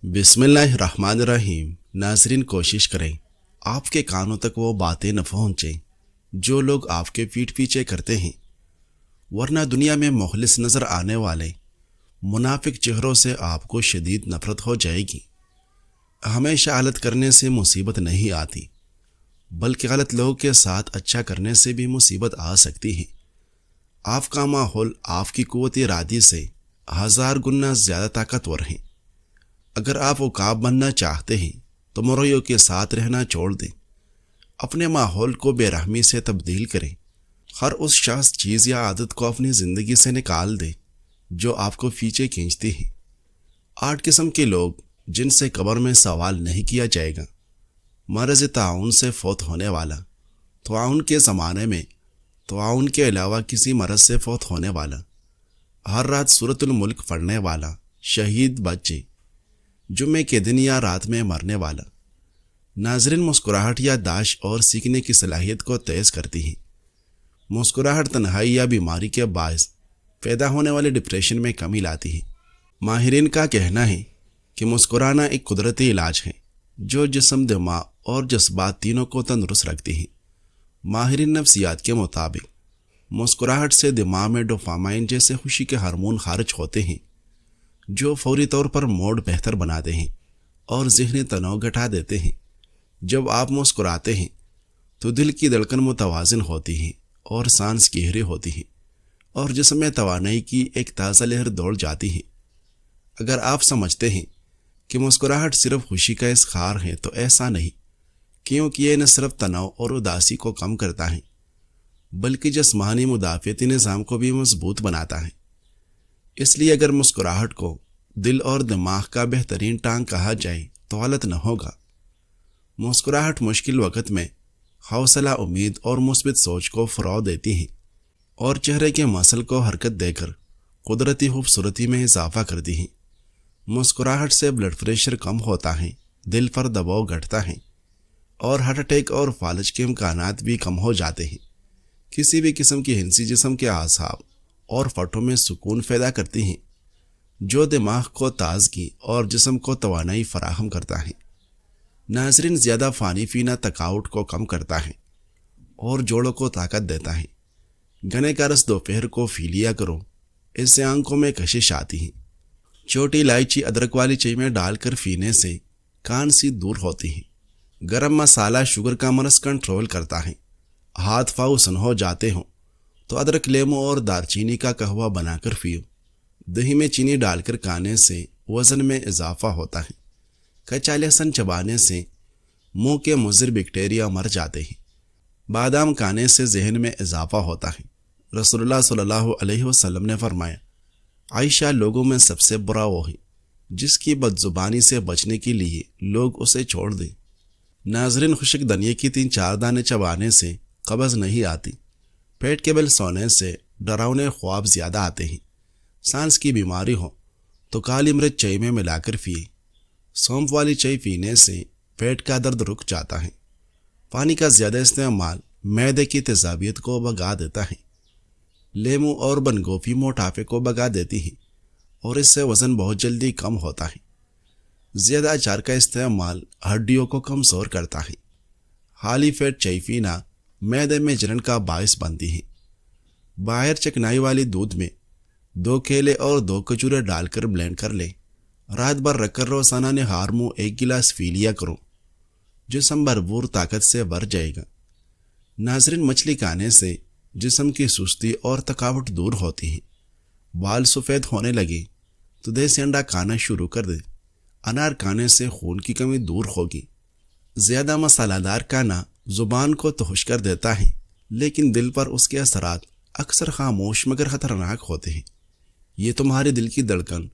بسم اللہ الرحمن الرحیم۔ ناظرین، کوشش کریں آپ کے کانوں تک وہ باتیں نہ پہنچیں جو لوگ آپ کے پیٹھ پیچھے کرتے ہیں، ورنہ دنیا میں مخلص نظر آنے والے منافق چہروں سے آپ کو شدید نفرت ہو جائے گی۔ ہمیشہ غلط کرنے سے مصیبت نہیں آتی، بلکہ غلط لوگوں کے ساتھ اچھا کرنے سے بھی مصیبت آ سکتی ہے۔ آپ کا ماحول آپ کی قوت ارادی سے 1000 گنا زیادہ طاقتور ہے۔ اگر آپ عقاب بننا چاہتے ہیں تو مرویوں کے ساتھ رہنا چھوڑ دیں، اپنے ماحول کو بے رحمی سے تبدیل کریں۔ ہر اس شخص، چیز یا عادت کو اپنی زندگی سے نکال دیں جو آپ کو پیچھے کھینچتی ہے۔ 8 قسم کے لوگ جن سے قبر میں سوال نہیں کیا جائے گا۔ مرض طاعون سے فوت ہونے والا، طاعون کے زمانے میں طاعون کے علاوہ کسی مرض سے فوت ہونے والا، ہر رات سورۃ الملک پڑھنے والا، شہید بچے، جمعے کے دن یا رات میں مرنے والا۔ ناظرین، مسکراہٹ یادداشت اور سیکھنے کی صلاحیت کو تیز کرتی ہے۔ مسکراہٹ تنہائی یا بیماری کے باعث پیدا ہونے والے ڈپریشن میں کمی لاتی ہے۔ ماہرین کا کہنا ہے کہ مسکرانا ایک قدرتی علاج ہے جو جسم، دماغ اور جذبات تینوں کو تندرست رکھتی ہے۔ ماہرین نفسیات کے مطابق مسکراہٹ سے دماغ میں ڈوپامائن جیسے خوشی کے ہارمون خارج ہوتے ہیں جو فوری طور پر موڈ بہتر بناتے ہیں اور ذہنی تناؤ گھٹا دیتے ہیں۔ جب آپ مسکراتے ہیں تو دل کی دھڑکن متوازن ہوتی ہے اور سانس گہری ہوتی ہے اور جسم میں توانائی کی ایک تازہ لہر دوڑ جاتی ہے۔ اگر آپ سمجھتے ہیں کہ مسکراہٹ صرف خوشی کا اظہار ہے تو ایسا نہیں، کیونکہ یہ نہ صرف تناؤ اور اداسی کو کم کرتا ہے بلکہ جسمانی مدافعتی نظام کو بھی مضبوط بناتا ہے۔ اس لیے اگر مسکراہٹ کو دل اور دماغ کا بہترین ٹانگ کہا جائے تو غلط نہ ہوگا۔ مسکراہٹ مشکل وقت میں حوصلہ، امید اور مثبت سوچ کو فروغ دیتی ہے اور چہرے کے مسل کو حرکت دے کر قدرتی خوبصورتی میں اضافہ کرتی ہے۔ مسکراہٹ سے بلڈ پریشر کم ہوتا ہے، دل پر دباؤ گھٹتا ہے اور ہارٹ اٹیک اور فالج کے امکانات بھی کم ہو جاتے ہیں۔ کسی بھی قسم کی ہنسی جسم کے اعصاب اور پٹھوں میں سکون پیدا کرتی ہیں جو دماغ کو تازگی اور جسم کو توانائی فراہم کرتا ہے۔ ناظرین، زیادہ پانی پینا تھکاوٹ کو کم کرتا ہے اور جوڑوں کو طاقت دیتا ہے۔ گنے کا رس دوپہر کو پی لیا کرو، اس سے آنکھوں میں کشش آتی ہے۔ چھوٹی الائچی ادرک والی چائے میں ڈال کر پینے سے کان سی دور ہوتی ہے۔ گرم مسالہ شوگر کا مرض کنٹرول کرتا ہے۔ ہاتھ پاؤں سن ہو جاتے ہوں تو ادرک، لیمو اور دار چینی کا قہوہ بنا کر پیو۔ دہی میں چینی ڈال کر کھانے سے وزن میں اضافہ ہوتا ہے۔ کچا لہسن چبانے سے منہ کے مضر بیکٹیریا مر جاتے ہیں۔ بادام کھانے سے ذہن میں اضافہ ہوتا ہے۔ رسول اللہ صلی اللہ علیہ وسلم نے فرمایا، عائشہ، لوگوں میں سب سے برا وہ ہے جس کی بد زبانی سے بچنے کے لیے لوگ اسے چھوڑ دیں۔ ناظرین، خشک دھنیا کی 3-4 دانے چبانے سے قبض نہیں آتی۔ پیٹ کے بل سونے سے ڈراؤنے خواب زیادہ آتے ہیں۔ سانس کی بیماری ہو تو کالی مرچ چائے میں ملا کر پیے۔ سونف والی چائے پینے سے پیٹ کا درد رک جاتا ہے۔ پانی کا زیادہ استعمال معدے کی تیزابیت کو بھگا دیتا ہے۔ لیمو اور بند گوبھی موٹاپے کو بھگا دیتی ہے اور اس سے وزن بہت جلدی کم ہوتا ہے۔ زیادہ اچار کا استعمال ہڈیوں کو کمزور کرتا ہے۔ خالی پیٹ چائے پینا معدے میں جلن کا باعث بنتی ہے۔ باہر چکنائی والی دودھ میں 2 کیلے اور 2 کھجوریں ڈال کر بلینڈ کر لیں۔ رات بھر رکھ کر روزانہ نہار منہ 1 گلاس پی لیا کرو، جسم بھرپور طاقت سے بھر جائے گا۔ ناظرین، مچھلی کھانے سے جسم کی سستی اور تھکاوٹ دور ہوتی ہے۔ بال سفید ہونے لگے تو دیسی انڈا کھانا شروع کر دے۔ انار کھانے سے خون کی کمی دور ہوگی۔ زیادہ مسالہ دار کھانا زبان کو تہش کر دیتا ہے، لیکن دل پر اس کے اثرات اکثر خاموش مگر خطرناک ہوتے ہیں۔ یہ تمہارے دل کی دھڑکن،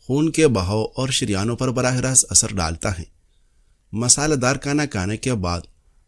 خون کے بہاؤ اور شریانوں پر براہ راست اثر ڈالتا ہے۔ مسالہ دار کھانا کھانے کے بعد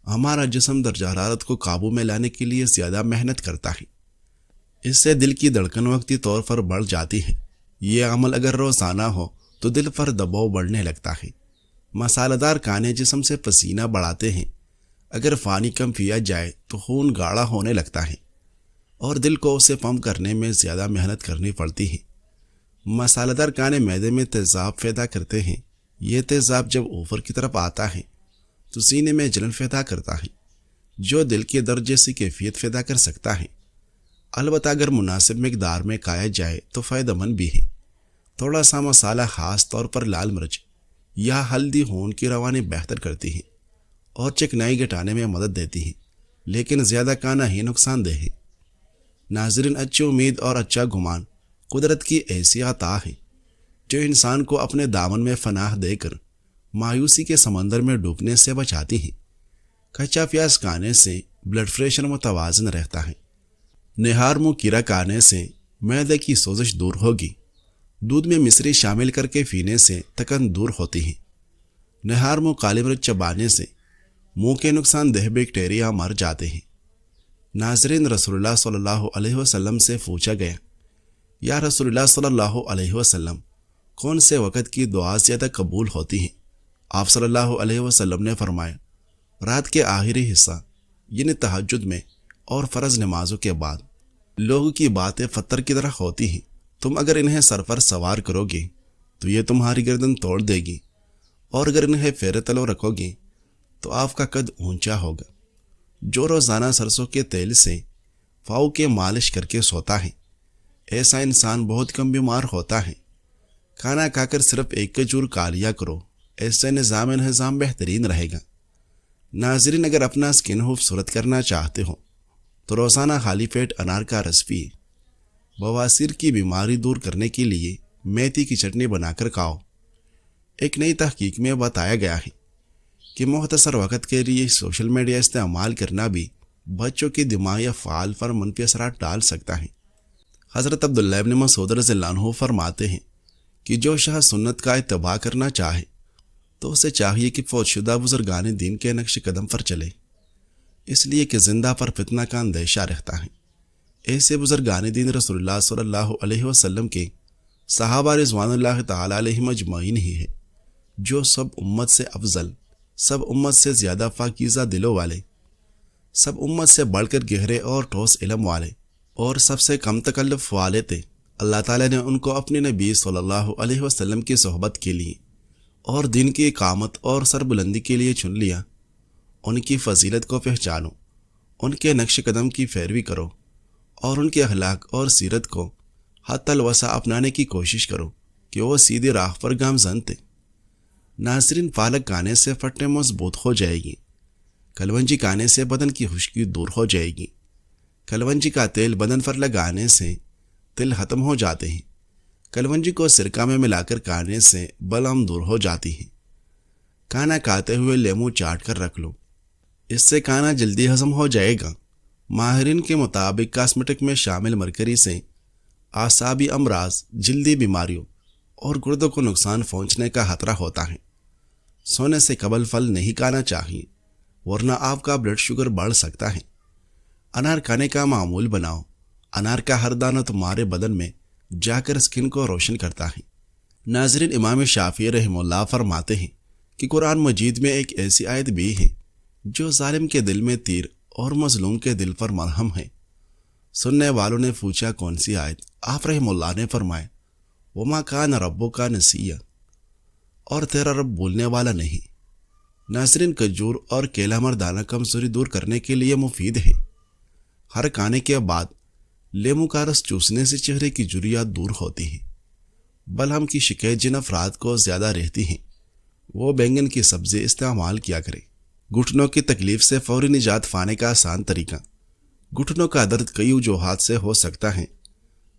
ہمارا جسم درجہ حرارت کو قابو میں لانے کے لیے زیادہ محنت کرتا ہے۔ اس سے دل کی دھڑکن وقتی طور پر بڑھ جاتی ہے۔ یہ عمل اگر روزانہ ہو تو دل پر دباؤ بڑھنے لگتا ہے۔ مسالہ دار کھانے جسم سے پسینہ بڑھاتے ہیں۔ اگر پانی کم پیا جائے تو خون گاڑھا ہونے لگتا ہے اور دل کو اسے پمپ کرنے میں زیادہ محنت کرنی پڑتی ہے۔ مسالہ دار کھانے معدے میں تیزاب پیدا کرتے ہیں۔ یہ تیزاب جب اوپر کی طرف آتا ہے تو سینے میں جلن پیدا کرتا ہے جو دل کے درد جیسی کیفیت پیدا کر سکتا ہے۔ البتہ اگر مناسب مقدار میں کھایا جائے تو فائدہ مند بھی ہے۔ تھوڑا سا مسالہ، خاص طور پر لال مرچ یا ہلدی، خون کی روانی بہتر کرتی ہے اور چکنائی گھٹانے میں مدد دیتی ہے، لیکن زیادہ کھانا ہی نقصان دہ ہے۔ ناظرین، اچھی امید اور اچھا گمان قدرت کی ایسی عطا ہے جو انسان کو اپنے دامن میں پناہ دے کر مایوسی کے سمندر میں ڈوبنے سے بچاتی ہے۔ کچا پیاز کھانے سے بلڈ پریشر متوازن رہتا ہے۔ نہار منہ کیرا کھانے سے معدے کی سوزش دور ہوگی۔ دودھ میں مصری شامل کر کے پینے سے تکن دور ہوتی ہے۔ نہار منہ کالی مرچ چبانے سے منہ کے نقصان دہ بیکٹیریا مر جاتے ہیں۔ ناظرین، رسول اللہ صلی اللہ علیہ وسلم سے پوچھا گیا، یا رسول اللہ صلی اللہ علیہ وسلم، کون سے وقت کی دعا زیادہ قبول ہوتی ہے؟ آپ صلی اللہ علیہ وسلم نے فرمایا، رات کے آخری حصہ یعنی تہجد میں اور فرض نمازوں کے بعد۔ لوگوں کی باتیں پتھر کی طرح ہوتی ہیں، تم اگر انہیں سر پر سوار کرو گے تو یہ تمہاری گردن توڑ دے گی، اور اگر انہیں پھیرے تلو رکھو گے تو آپ کا قد اونچا ہوگا۔ جو روزانہ سرسوں کے تیل سے پاؤں کے مالش کر کے سوتا ہے، ایسا انسان بہت کم بیمار ہوتا ہے۔ کھانا کھا کر صرف ایک کھجور کھا لیا کرو، ایسے نظام بہترین رہے گا۔ ناظرین، اگر اپنا سکن خوبصورت کرنا چاہتے ہو تو روزانہ خالی پیٹ انار کا رس پیے۔ بواسیر کی بیماری دور کرنے کے لیے میتھی کی چٹنی بنا کر کھاؤ۔ ایک نئی تحقیق میں بتایا گیا ہے کہ مختصر وقت کے لیے سوشل میڈیا استعمال کرنا بھی بچوں کے دماغی افعال پر منفی اثرات ڈال سکتا ہے۔ حضرت عبداللہ ابن مسعود رضی اللہ عنہ فرماتے ہیں کہ جو شخص سنت کا اتباع کرنا چاہے تو اسے چاہیے کہ فوت شدہ بزرگان دین کے نقش قدم پر چلے، اس لیے کہ زندہ پر فتنہ کا اندیشہ رہتا ہے۔ ایسے بزرگان دین رسول اللہ صلی اللہ علیہ وسلم کے صحابہ رضوان اللہ تعالی علیہم اجمعین ہی ہے، جو سب امت سے افضل، سب امت سے زیادہ پاکیزہ دلوں والے، سب امت سے بڑھ کر گہرے اور ٹھوس علم والے اور سب سے کم تکلف والے تھے۔ اللہ تعالیٰ نے ان کو اپنے نبی صلی اللہ علیہ وسلم کی صحبت کے لیے اور دین کی اقامت اور سربلندی کے لیے چن لیا۔ ان کی فضیلت کو پہچانو، ان کے نقش قدم کی پیروی کرو اور ان کے اخلاق اور سیرت کو حتی الوسع اپنانے کی کوشش کرو کہ وہ سیدھی راہ پر گامزن تھے۔ ناظرین، پالک کھانے سے پٹیں مضبوط ہو جائے گی۔ کلونجی کھانے سے بدن کی خشکی دور ہو جائے گی۔ کلونجی کا تیل بدن پر لگانے سے تل ختم ہو جاتے ہیں۔ کلونجی کو سرکہ میں ملا کر کھانے سے بلغم دور ہو جاتی ہے۔ کھانا کھاتے ہوئے لیمو چاٹ کر رکھ لو، اس سے کھانا جلدی ہضم ہو جائے گا۔ ماہرین کے مطابق کاسمیٹک میں شامل مرکری سے اعصابی امراض، جلدی بیماریوں اور گردوں کو نقصان پہنچنے کا خطرہ ہوتا ہے۔ سونے سے قبل پھل نہیں کھانا چاہیے، ورنہ آپ کا بلڈ شوگر بڑھ سکتا ہے۔ انار کھانے کا معمول بناؤ۔ انار کا ہر دانہ تمہارے بدن میں جا کر اسکن کو روشن کرتا ہے۔ ناظرین، امام شافعی رحمہ اللہ فرماتے ہیں کہ قرآن مجید میں ایک ایسی آیت بھی ہے جو ظالم کے دل میں تیر اور مظلوم کے دل پر مرہم ہے۔ سننے والوں نے پوچھا، کون سی آیت؟ آپ رحمہ اللہ نے فرمایا، وما کان ربک نسیا، اور تیرا رب بھولنے والا نہیں۔ ناظرین، کھجور اور کیلا مردانہ کمزوری دور کرنے کے لیے مفید ہے۔ ہر کھانے کے بعد لیمو کا رس چوسنے سے چہرے کی جھریاں دور ہوتی ہیں۔ بلہم کی شکایت جن افراد کو زیادہ رہتی ہیں وہ بینگن کی سبزی استعمال کیا کریں۔ گھٹنوں کی تکلیف سے فوری نجات پانے کا آسان طریقہ۔ گھٹنوں کا درد کئی وجوہات سے ہو سکتا ہے،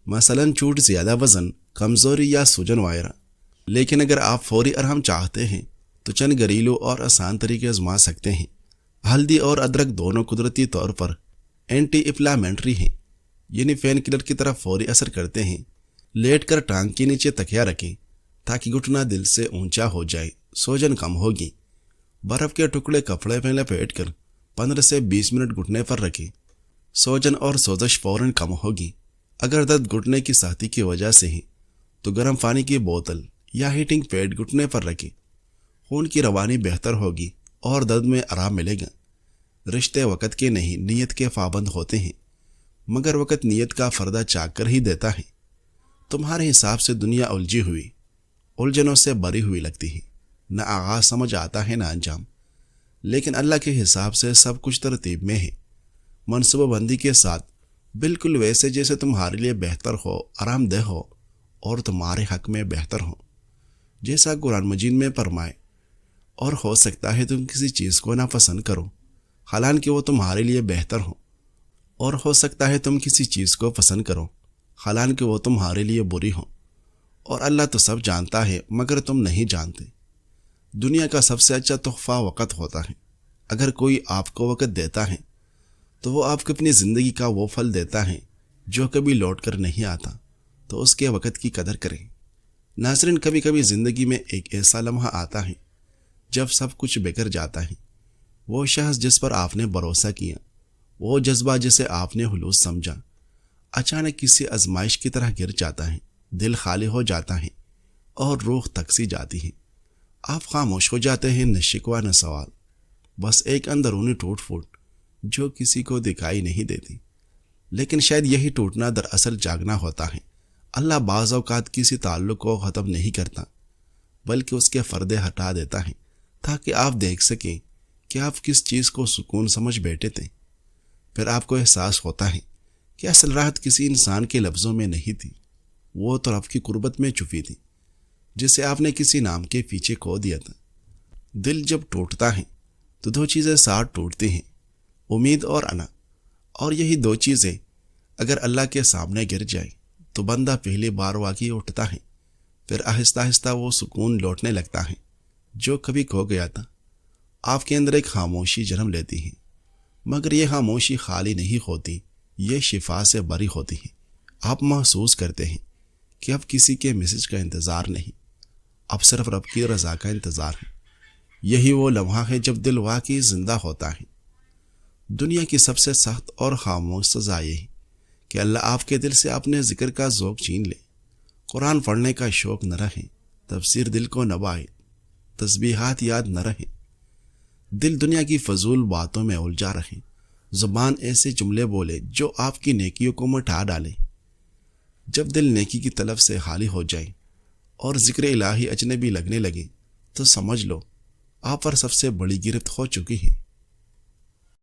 مثلاً چوٹ، زیادہ وزن، کمزوری یا سوجن وغیرہ۔ لیکن اگر آپ فوری آرام چاہتے ہیں تو چند گھریلو اور آسان طریقے آزما سکتے ہیں۔ ہلدی اور ادرک دونوں قدرتی طور پر اینٹی انفلیمیٹری ہیں، یعنی پین کلر کی طرح فوری اثر کرتے ہیں۔ لیٹ کر ٹانگ کے نیچے تکیہ رکھیں تاکہ گھٹنا دل سے اونچا ہو جائے، سوجن کم ہوگی۔ برف کے ٹکڑے کپڑے میں لپیٹ کر 15 سے 20 منٹ گھٹنے پر رکھیں، سوجن اور سوزش فوراً کم ہوگی۔ اگر درد گھٹنے کی سختی کی وجہ سے ہے تو گرم پانی کی بوتل یا ہیٹنگ پیڈ گھٹنے پر رکھیں، خون کی روانی بہتر ہوگی اور درد میں آرام ملے گا۔ رشتے وقت کے نہیں، نیت کے پابند ہوتے ہیں، مگر وقت نیت کا پردہ چاک کر ہی دیتا ہے۔ تمہارے حساب سے دنیا الجھی ہوئی، الجھنوں سے بری ہوئی لگتی ہے، نہ آغاز سمجھ آتا ہے نہ انجام، لیکن اللہ کے حساب سے سب کچھ ترتیب میں ہے، منصوبہ بندی کے ساتھ، بالکل ویسے جیسے تمہارے لیے بہتر ہو، آرام دہ ہو اور تمہارے حق میں بہتر ہو، جیسا قرآن مجید میں فرمائے۔ اور ہو سکتا ہے تم کسی چیز کو ناپسند کرو حالانکہ وہ تمہارے لیے بہتر ہو، اور ہو سکتا ہے تم کسی چیز کو پسند کرو حالانکہ وہ تمہارے لیے بری ہو، اور اللہ تو سب جانتا ہے مگر تم نہیں جانتے۔ دنیا کا سب سے اچھا تحفہ وقت ہوتا ہے۔ اگر کوئی آپ کو وقت دیتا ہے تو وہ آپ کو اپنی زندگی کا وہ پھل دیتا ہے جو کبھی لوٹ کر نہیں آتا، تو اس کے وقت کی قدر کریں۔ ناظرین، کبھی کبھی زندگی میں ایک ایسا لمحہ آتا ہے جب سب کچھ بگڑ جاتا ہے۔ وہ شخص جس پر آپ نے بھروسہ کیا، وہ جذبہ جسے آپ نے خلوص سمجھا، اچانک کسی آزمائش کی طرح گر جاتا ہے، دل خالی ہو جاتا ہے اور روح تک سی جاتی ہے۔ آپ خاموش ہو جاتے ہیں، نہ شکوہ نہ سوال، بس ایک اندرونی ٹوٹ پھوٹ جو کسی کو دکھائی نہیں دیتی، لیکن شاید یہی ٹوٹنا دراصل جاگنا ہوتا ہے۔ اللہ بعض اوقات کسی تعلق کو ختم نہیں کرتا بلکہ اس کے پردے ہٹا دیتا ہے تاکہ آپ دیکھ سکیں کہ آپ کس چیز کو سکون سمجھ بیٹھے تھے۔ پھر آپ کو احساس ہوتا ہے کہ اصل راحت کسی انسان کے لفظوں میں نہیں تھی، وہ تو آپ کی قربت میں چھپی تھی جسے آپ نے کسی نام کے پیچھے کھو دیا تھا۔ دل جب ٹوٹتا ہے تو دو چیزیں ساتھ ٹوٹتی ہیں، امید اور انا، اور یہی دو چیزیں اگر اللہ کے سامنے گر جائے تو بندہ پہلی بار واقعی اٹھتا ہے، پھر آہستہ آہستہ وہ سکون لوٹنے لگتا ہے جو کبھی کھو گیا تھا۔ آپ کے اندر ایک خاموشی جنم لیتی ہے، مگر یہ خاموشی خالی نہیں ہوتی، یہ شفا سے بری ہوتی ہے۔ آپ محسوس کرتے ہیں کہ اب کسی کے میسج کا انتظار نہیں، اب صرف رب کی رضا کا انتظار ہے۔ یہی وہ لمحہ ہے جب دل واقعی زندہ ہوتا ہے۔ دنیا کی سب سے سخت اور خاموش سزا یہ ہے کہ اللہ آپ کے دل سے اپنے ذکر کا ذوق چھین لے، قرآن پڑھنے کا شوق نہ رہے، تفسیر دل کو نہ بائے، تسبیحات یاد نہ رہے، دل دنیا کی فضول باتوں میں الجھا رہے، زبان ایسے جملے بولے جو آپ کی نیکیوں کو مٹا ڈالے۔ جب دل نیکی کی طلب سے خالی ہو جائے اور ذکر الہی اجنبی لگنے لگے تو سمجھ لو آپ پر سب سے بڑی گرفت ہو چکی ہے۔